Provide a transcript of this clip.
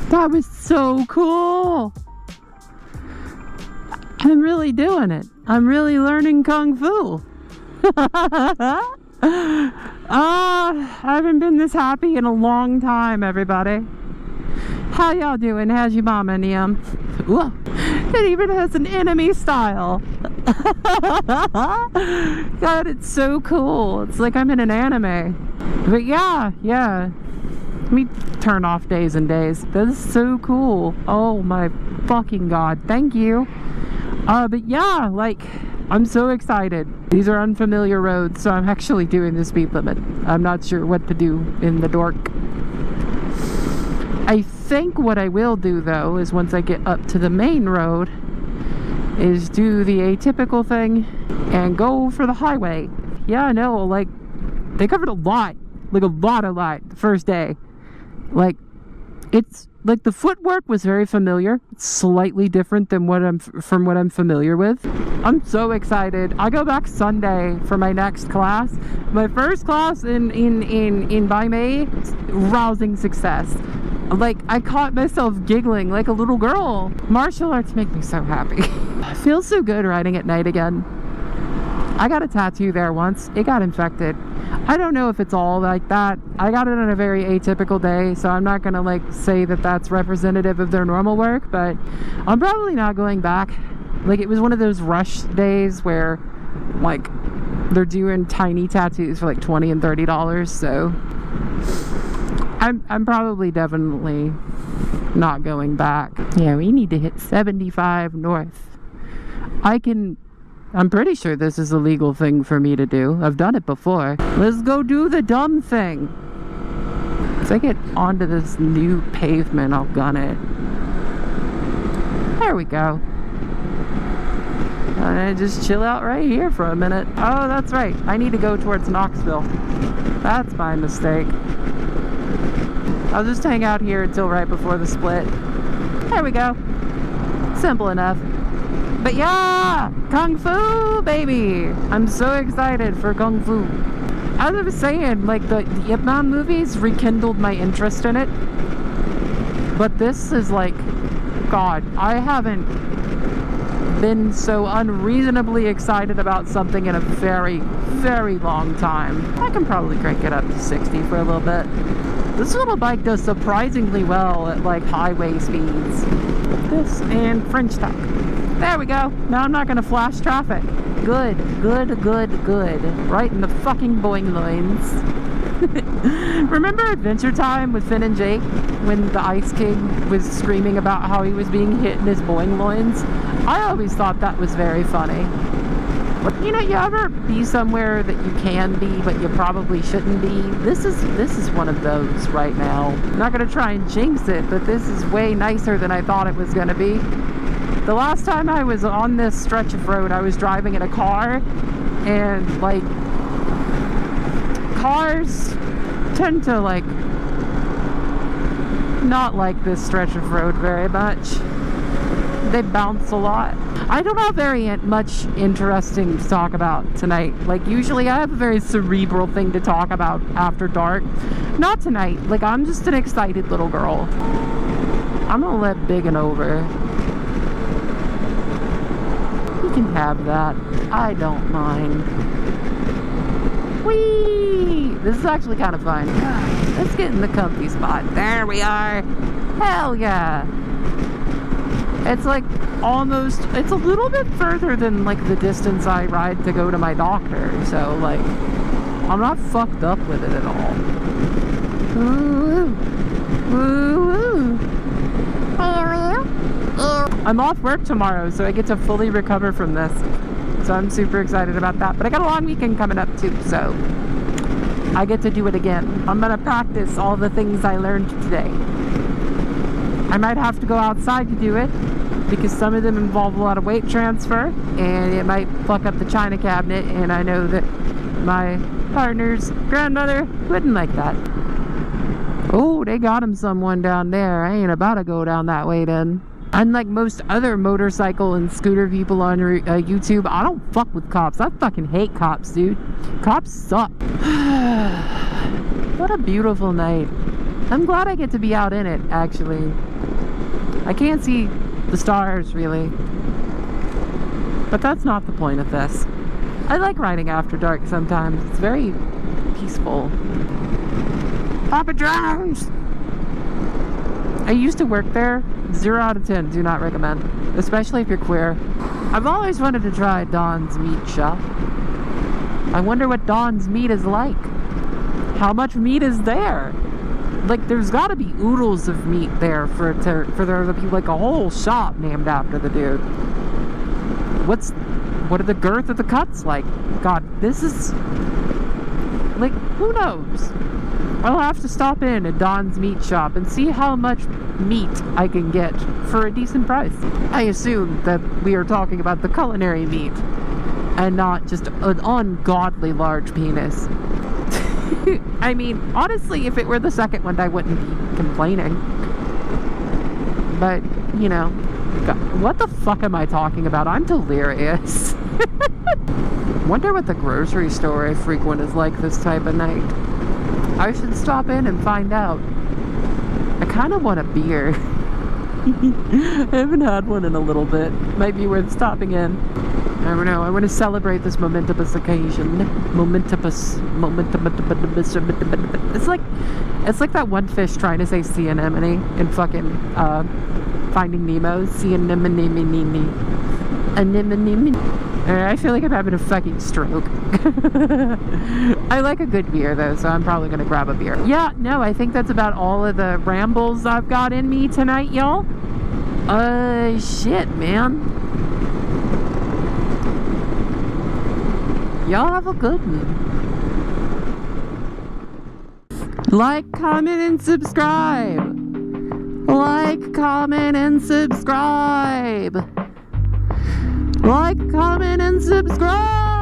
That was so cool. I'm really doing it. I'm really learning Kung Fu. I haven't been this happy in a long time, everybody. How y'all doing? How's your mama, Niam? Whoa. It even has an enemy style. God, it's so cool. It's like I'm in an anime. But yeah. Let me turn off days and days. That is so cool. Oh my fucking God. Thank you. But yeah, like, I'm so excited. These are unfamiliar roads, so I'm actually doing the speed limit. I'm not sure what to do in the dark. I think what I will do, though, is once I get up to the main road, is do the atypical thing and go for the highway. Yeah, I know, like, they covered a lot. Like, a lot the first day. Like, it's like the footwork was very familiar. It's slightly different than what I'm familiar with. I'm so excited. I go back Sunday for my next class. My first class in by May, rousing success. Like, I caught myself giggling like a little girl. Martial arts make me so happy. It feels so good riding at night again. I got a tattoo there once. It got infected. I don't know if it's all like that. I got it on a very atypical day, so I'm not gonna like say that that's representative of their normal work, but I'm probably not going back. Like, it was one of those rush days where like they're doing tiny tattoos for like $20 and $30, so I'm probably definitely not going back. Yeah, we need to hit 75 north. I'm pretty sure this is a legal thing for me to do. I've done it before. Let's go do the dumb thing. As I get onto this new pavement, I'll gun it. There we go. I just chill out right here for a minute. Oh, that's right. I need to go towards Knoxville. That's my mistake. I'll just hang out here until right before the split. There we go. Simple enough. But yeah, Kung Fu, baby. I'm so excited for Kung Fu. As I was saying, like, the Ip Man movies rekindled my interest in it. But this is like, God, I haven't been so unreasonably excited about something in a very, very long time. I can probably crank it up to 60 for a little bit. This little bike does surprisingly well at like highway speeds. This and French tuck. There we go. Now I'm not going to flash traffic. Good. Right in the fucking boing loins. Remember Adventure Time with Finn and Jake when the Ice King was screaming about how he was being hit in his boing loins? I always thought that was very funny. You know, you ever be somewhere that you can be, but you probably shouldn't be? This is one of those right now. I'm not going to try and jinx it, but this is way nicer than I thought it was going to be. The last time I was on this stretch of road, I was driving in a car, and like, cars tend to like not like this stretch of road very much. They bounce a lot. I don't have very much interesting to talk about tonight. Like, usually I have a very cerebral thing to talk about after dark. Not tonight. Like, I'm just an excited little girl. I'm gonna let Biggin over. You can have that. I don't mind. Whee! This is actually kind of fun. Let's get in the comfy spot. There we are. Hell yeah. It's like almost, it's a little bit further than like the distance I ride to go to my doctor. So like, I'm not fucked up with it at all. Woo-hoo. Woo-hoo. I'm off work tomorrow, so I get to fully recover from this. So I'm super excited about that. But I got a long weekend coming up too, so I get to do it again. I'm gonna practice all the things I learned today. I might have to go outside to do it, because some of them involve a lot of weight transfer, and it might fuck up the china cabinet, and I know that my partner's grandmother wouldn't like that. Oh, they got him someone down there. I ain't about to go down that way then. Unlike most other motorcycle and scooter people on YouTube, I don't fuck with cops. I fucking hate cops, dude. Cops suck. What a beautiful night. I'm glad I get to be out in it, actually. I can't see the stars, really. But that's not the point of this. I like riding after dark sometimes. It's very peaceful. Papa John's! I used to work there. 0 out of 10, do not recommend. Especially if you're queer. I've always wanted to try Don's meat shop. I wonder what Don's meat is like. How much meat is there? Like, there's gotta be oodles of meat there for there to be like a whole shop named after the dude. What are the girth of the cuts like? God, this is... like, who knows? I'll have to stop in at Don's meat shop and see how much meat I can get for a decent price. I assume that we are talking about the culinary meat and not just an ungodly large penis. I mean, honestly, if it were the second one, I wouldn't be complaining. But, you know, God, what the fuck am I talking about? I'm delirious. Wonder what the grocery store I frequent is like this type of night. I should stop in and find out. I kind of want a beer. I haven't had one in a little bit. Might be worth stopping in. I don't know. I want to celebrate this momentous occasion. It's like that one fish trying to say sea anemone in fucking Finding Nemo. Sea anemone. Anemone. I feel like I'm having a fucking stroke. I like a good beer though, so I'm probably gonna grab a beer. Yeah, no, I think that's about all of the rambles I've got in me tonight, y'all. Shit, man. Y'all have a good one. Like, comment, and subscribe. Like, comment, and subscribe. Like, comment, and subscribe!